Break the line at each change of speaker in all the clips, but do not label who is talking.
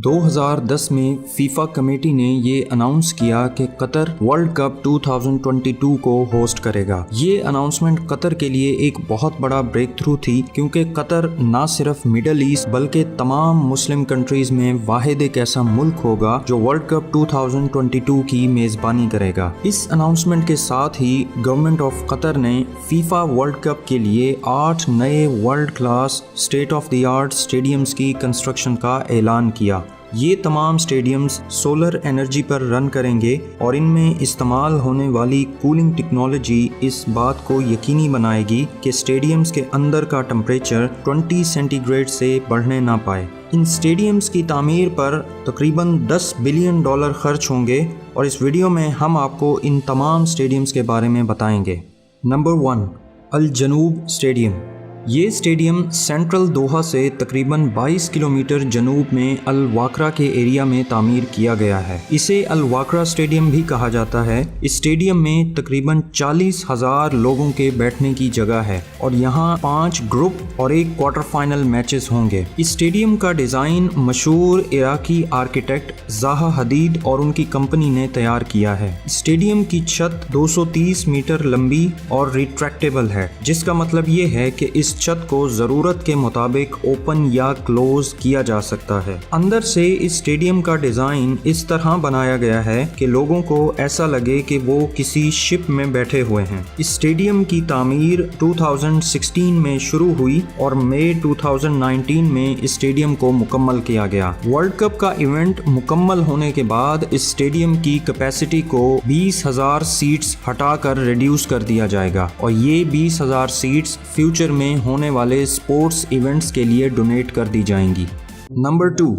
2010 میں FIFA committee نے یہ اناؤنس کیا کہ قطر ورلڈ کپ 2022 کو ہوسٹ کرے گا۔ یہ اناؤنسمنٹ قطر کے لیے ایک بہت بڑا بریک تھرو تھی، کیونکہ قطر نہ صرف مڈل ایسٹ بلکہ تمام مسلم کنٹریز میں واحد ایک ایسا ملک ہوگا جو ورلڈ کپ 2022 کی میزبانی کرے گا۔ اس اناؤنسمنٹ کے ساتھ ہی گورنمنٹ آف قطر نے فیفا ورلڈ کپ کے لیے 8 نئے world class state of the art stadiums کی کنسٹرکشن کا اعلان کیا۔ یہ تمام اسٹیڈیمز سولر انرجی پر رن کریں گے اور ان میں استعمال ہونے والی کولنگ ٹیکنالوجی اس بات کو یقینی بنائے گی کہ اسٹیڈیمز کے اندر کا ٹمپریچر 20 سینٹی گریڈ سے بڑھنے نہ پائے۔ ان اسٹیڈیمز کی تعمیر پر تقریباً $10 بلین خرچ ہوں گے، اور اس ویڈیو میں ہم آپ کو ان تمام اسٹیڈیمز کے بارے میں بتائیں گے۔ Number 1، Al Janoub stadium. یہ اسٹیڈیم سینٹرل دوحہ سے تقریباً 22 کلومیٹر جنوب میں الواقرہ کے ایریا میں تعمیر کیا گیا ہے۔ اسے الواقرہ اسٹیڈیم بھی کہا جاتا ہے۔ اس اسٹیڈیم میں تقریباً 40,000 لوگوں کے بیٹھنے کی جگہ ہے، اور یہاں 5 گروپ اور 1 کوارٹر فائنل میچز ہوں گے۔ اس اسٹیڈیم کا ڈیزائن مشہور عراقی آرکیٹیکٹ زاہا حدید اور ان کی کمپنی نے تیار کیا ہے۔ اسٹیڈیم کی چھت 230 میٹر لمبی اور ریٹریکٹیبل ہے، جس کا مطلب یہ ہے کہ اس چھت کو ضرورت کے مطابق اوپن یا کلوز کیا جا سکتا ہے۔ اندر سے اس اسٹیڈیم کا ڈیزائن اس طرح بنایا گیا ہے کہ لوگوں کو ایسا لگے کہ وہ کسی شپ میں بیٹھے ہوئے ہیں۔ اس اسٹیڈیم کی تعمیر 2016 میں شروع ہوئی اور مئی 2019 میں اس اسٹیڈیم کو مکمل کیا گیا۔ ورلڈ کپ کا ایونٹ مکمل ہونے کے بعد اس اسٹیڈیم کی کیپیسٹی کو 20,000 سیٹس ہٹا کر ریڈیوس کر دیا جائے گا، اور یہ 20,000 سیٹس فیوچر میں ہونے والے سپورٹس ایونٹس کے لیے ڈونیٹ کر دی جائیں گی۔ Number 2،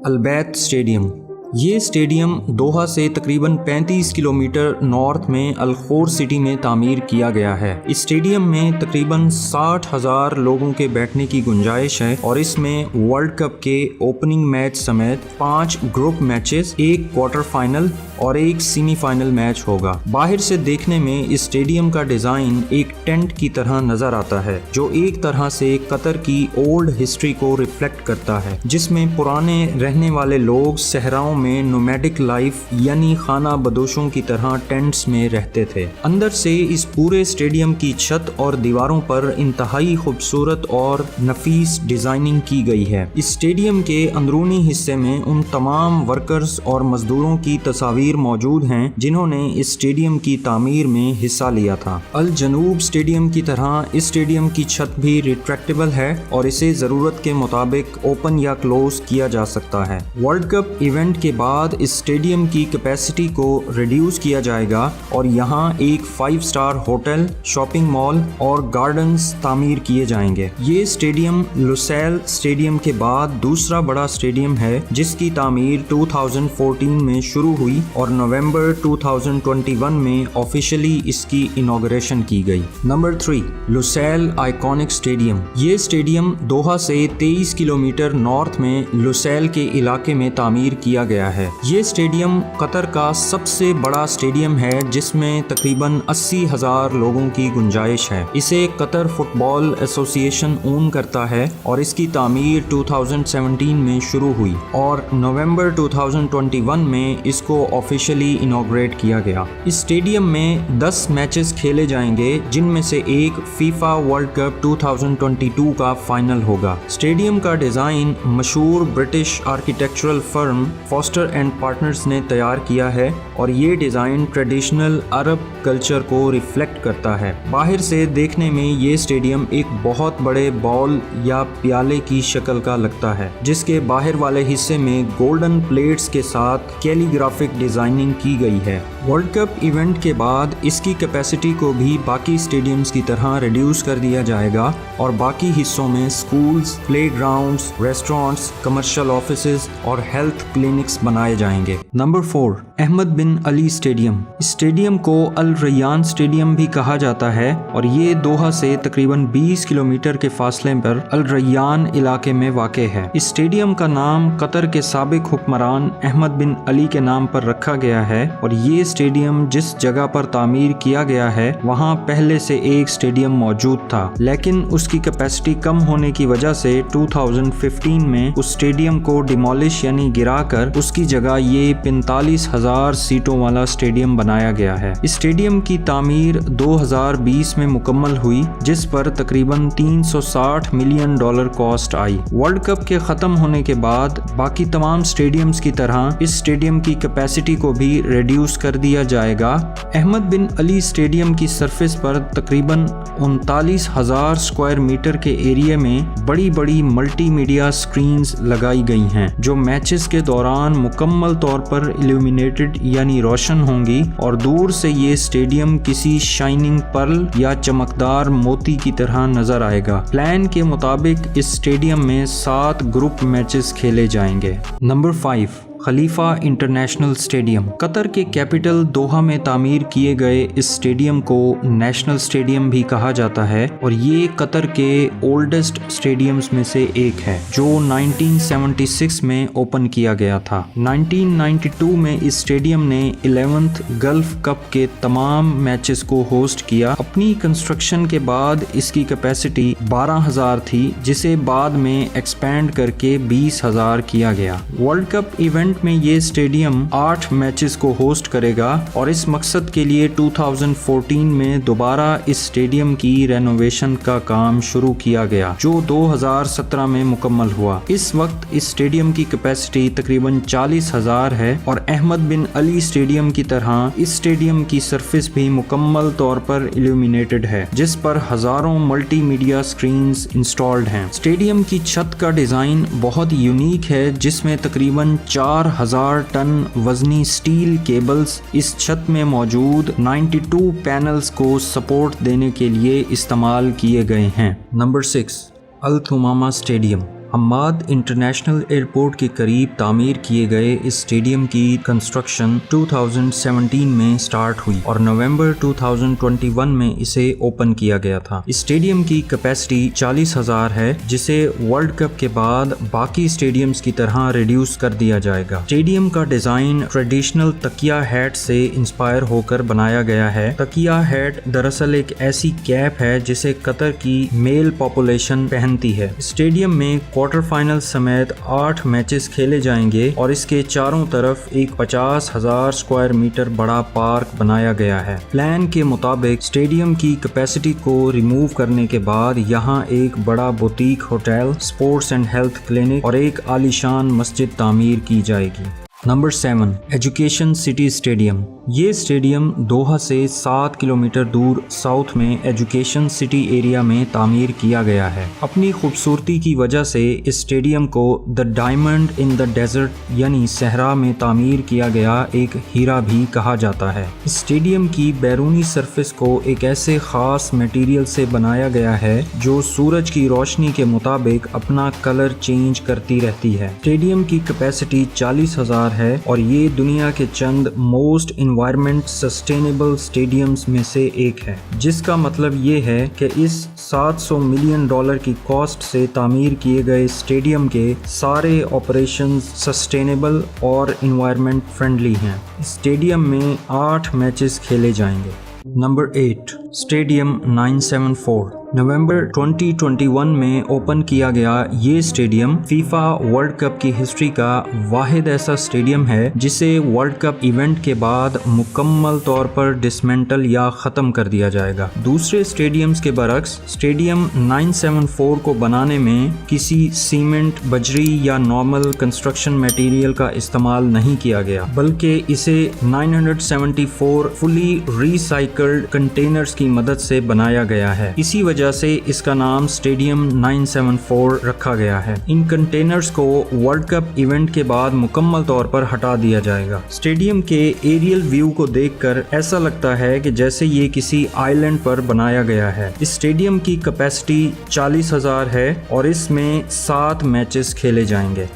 Al Bayt stadium. یہ اسٹیڈیم دوحہ سے تقریباً 35 کلومیٹر نارتھ میں الخور سٹی میں تعمیر کیا گیا ہے۔ اس اسٹیڈیم میں تقریباً 60,000 لوگوں کے بیٹھنے کی گنجائش ہے، اور اس میں ورلڈ کپ کے اوپننگ میچ سمیت 5 گروپ میچز، 1 کوارٹر فائنل اور 1 سیمی فائنل میچ ہوگا۔ باہر سے دیکھنے میں اس اسٹیڈیم کا ڈیزائن ایک ٹینٹ کی طرح نظر آتا ہے، جو ایک طرح سے قطر کی اولڈ ہسٹری کو ریفلیکٹ کرتا ہے، جس میں پرانے رہنے والے لوگ صحراؤں میں نومیڈک لائف یعنی خانہ بدوشوں کی طرح ٹینٹس میں رہتے تھے۔ اندر سے اس پورے اسٹیڈیم کی چھت اور دیواروں پر انتہائی خوبصورت اور نفیس ڈیزائننگ کی گئی ہے۔ اس اسٹیڈیم کے اندرونی حصے میں ان تمام ورکرز اور مزدوروں کی تصاویر موجود ہیں جنہوں نے اس اسٹیڈیم کی تعمیر میں حصہ لیا تھا۔ الجنوب اسٹیڈیم کی طرح اس اسٹیڈیم کی چھت بھی ریٹریکٹیبل ہے، اور اسے ضرورت کے مطابق اوپن یا کلوز کیا جا سکتا ہے۔ ورلڈ کپ ایونٹ کے بعد اس اسٹیڈیم کی کیپیسٹی کو ریڈیوس کیا جائے گا، اور یہاں ایک 5 اسٹار ہوٹل، شاپنگ مال اور گارڈنز تعمیر کیے جائیں گے۔ یہ اسٹیڈیم لوسیل اسٹیڈیم کے بعد دوسرا بڑا اسٹیڈیم ہے جس کی تعمیر 2014 میں شروع ہوئی، اور نومبر 2021 میں آفیشلی اس کی انوگریشن کی گئی۔ Number 3، Lusail iconic stadium. یہ اسٹیڈیم دوحہ سے 23 کلومیٹر نارتھ میں لوسیل کے علاقے میں تعمیر کیا گیا ہے۔ یہ اسٹیڈیم قطر کا سب سے بڑا اسٹیڈیم ہے، جس میں تقریباً 80,000 لوگوں کی گنجائش ہے۔ اسے قطر فٹ بال ایسوسی ایشن اون کرتا ہے، اور اس کی تعمیر 2017 میں شروع ہوئی، اور نومبر 2021 میں اس کو آفیشلی انوگریٹ کیا گیا۔ اس اسٹیڈیم میں 10 میچز کھیلے جائیں گے، جن میں سے ایک فیفا ورلڈ کپ 2022 کا فائنل ہوگا۔ اسٹیڈیم کا ڈیزائن مشہور British architectural firm faster and partners نے تیار کیا ہے، اور یہ ڈیزائن ٹریڈیشنل عرب کلچر کو ریفلیکٹ کرتا ہے۔ باہر سے دیکھنے میں یہ اسٹیڈیم ایک بہت بڑے بال یا پیالے کی شکل کا لگتا ہے، جس کے باہر والے حصے میں گولڈن پلیٹس کے ساتھ کیلی گرافک ڈیزائننگ کی گئی ہے۔ ورلڈ کپ ایونٹ کے بعد اس کی کیپیسٹی کو بھی باقی اسٹیڈیمز کی طرح ریڈیوس کر دیا جائے گا، اور باقی حصوں میں سکولز، پلے گراؤنڈز، ریسٹورانٹس، کمرشل آفیسز اور ہیلتھ کلینکس कॉम्प्लेक्स बनाए जाएंगे। नंबर 4, अहमद बिन अली स्टेडियम। स्टेडियम को अल रैयान स्टेडियम भी कहा जाता है और ये दोहा से तकरीबन 20 किलोमीटर के फासले पर अल रैयान इलाके में वाक़ है। इस स्टेडियम का नाम कतर के साबिक हुक्मरान अहमद बिन अली के नाम पर रखा गया है और ये स्टेडियम जिस जगह पर तामीर किया गया है वहाँ पहले से एक स्टेडियम मौजूद था, लेकिन उसकी कैपेसिटी कम होने की वजह से 2015 में उस स्टेडियम को डिमोलिश यानी गिराकर उसकी जगह ये 45,000 सीटों वाला स्टेडियम बनाया गया है। इस स्टेडियम की तामीर 2020 में मुकम्मल हुई, जिस पर तकरीबन $360 मिलियन कॉस्ट आई। वर्ल्ड कप के खत्म होने के बाद बाकी तमाम स्टेडियम्स की तरह इस स्टेडियम की कैपेसिटी को भी रिड्यूस कर दिया जाएगा। अहमद बिन अली स्टेडियम की सरफेस पर तकरीबन 39,000 स्क्वायर मीटर के एरिया में बड़ी बड़ी मल्टीमीडिया स्क्रीन्स लगाई गई हैं, जो मैचेस के दौरान मुकम्मल तौर पर इल्यूमिनेटेड यानी रोशन होंगी और दूर से ये स्टेडियम किसी शाइनिंग पर्ल या चमकदार मोती की तरह नजर आएगा। प्लान के मुताबिक इस स्टेडियम में 7 ग्रुप मैचेस खेले जाएंगे। नंबर 5, खलीफा इंटरनेशनल स्टेडियम। कतर के कैपिटल दोहा में तामीर किए गए इस स्टेडियम को नेशनल स्टेडियम भी कहा जाता है और ये कतर के ओल्डेस्ट स्टेडियम्स में से एक है, जो 1976 में ओपन किया गया था। 1992 में इस स्टेडियम ने 11th गल्फ कप के तमाम मैचेस को होस्ट किया। अपनी कंस्ट्रक्शन के बाद इसकी कैपेसिटी 12,000 थी, जिसे बाद में एक्सपैंड करके 20,000 किया गया। वर्ल्ड कप इवेंट में ये स्टेडियम 8 मैचेस को होस्ट करेगा और इस मकसद के लिए 2014 में दोबारा इस स्टेडियम की रेनोवेशन का काम शुरू किया गया, जो 2017 में मुकम्मल हुआ। इस वक्त इस स्टेडियम की कैपेसिटी तकरीबन 40,000 है और अहमद बिन अली स्टेडियम की तरह इस स्टेडियम की सरफेस भी मुकम्मल तौर पर इल्यूमिनेटेड है, जिस पर हजारों मल्टीमीडिया स्क्रीन्स इंस्टॉल्ड हैं। स्टेडियम की छत का डिजाइन बहुत यूनिक है, जिसमें तकरीबन 4,000 टन वजनी स्टील केबल्स इस छत में मौजूद 92 पैनल्स को सपोर्ट देने के लिए इस्तेमाल किए गए हैं। Number 6, Al Thumama stadium. Hamad international airport के करीब तामीर किए गए इस स्टेडियम की कंस्ट्रक्शन 2017 में स्टार्ट हुई और नवंबर 2021 में इसे ओपन किया गया था। इस स्टेडियम की कैपेसिटी 40,000 है, जिसे वर्ल्ड कप के बाद बाकी स्टेडियम्स की तरह रिड्यूस कर दिया जाएगा। स्टेडियम का डिजाइन ट्रेडिशनल तकिया हैट से इंस्पायर होकर बनाया गया है। तकिया हैट दरअसल एक ऐसी कैप है जिसे कतर की मेल पॉपुलेशन पहनती है। स्टेडियम में क्वार्टर फाइनल समेत 8 मैचेस खेले जाएंगे और इसके चारों तरफ एक 50,000 स्क्वायर मीटर बड़ा पार्क बनाया गया है। प्लान के मुताबिक स्टेडियम की कैपेसिटी को रिमूव करने के बाद यहाँ एक बड़ा boutique hotel, sports and health clinic और एक आलीशान मस्जिद तामीर की जाएगी। Number 7, education city stadium. ये स्टेडियम दोहा से 7 किलोमीटर दूर साउथ में एजुकेशन सिटी एरिया में तामीर किया गया है। अपनी खूबसूरती की वजह से इस स्टेडियम को the diamond in the desert यानी सहरा में तामीर किया गया एक हीरा भी कहा जाता है। इस स्टेडियम की बैरूनी सरफेस को एक ऐसे खास मटेरियल से बनाया गया है जो सूरज की रोशनी के मुताबिक अपना कलर चेंज करती रहती है। स्टेडियम की कैपेसिटी 40,000 है और ये दुनिया के चंद मोस्ट एनवायरमेंट सस्टेनेबल स्टेडियम्स में से एक है, जिसका मतलब ये है कि इस $700 मिलियन की कॉस्ट से तामीर किए गए स्टेडियम के सारे ऑपरेशंस सस्टेनेबल और एनवायरमेंट फ्रेंडली हैं। स्टेडियम में 8 मैचेस खेले जाएंगे। Number 8, stadium 974। नवंबर 2021 में ओपन किया गया ये स्टेडियम फीफा वर्ल्ड कप की हिस्ट्री का वाहिद ऐसा स्टेडियम है जिसे वर्ल्ड कप इवेंट के बाद मुकम्मल तौर पर डिसमेंटल या ख़त्म कर दिया जाएगा। दूसरे स्टेडियम्स के बरक्स स्टेडियम 974 को बनाने में किसी सीमेंट, बजरी या नॉर्मल कंस्ट्रक्शन मटेरियल का इस्तेमाल नहीं किया गया, बल्कि इसे 974 फुली रिसाइकल्ड कंटेनर्स की मदद से बनाया गया है। इसी वजह से इसका नाम स्टेडियम 974 रखा गया है। इन कंटेनर्स को वर्ल्ड कप इवेंट के बाद मुकम्मल तौर पर हटा दिया जाएगा। स्टेडियम के एरियल व्यू को देखकर ऐसा लगता है कि जैसे ये किसी आइलैंड पर बनाया गया है। इस स्टेडियम की कैपेसिटी 40,000 है और इसमें 7 मैचेस खेले जाएंगे।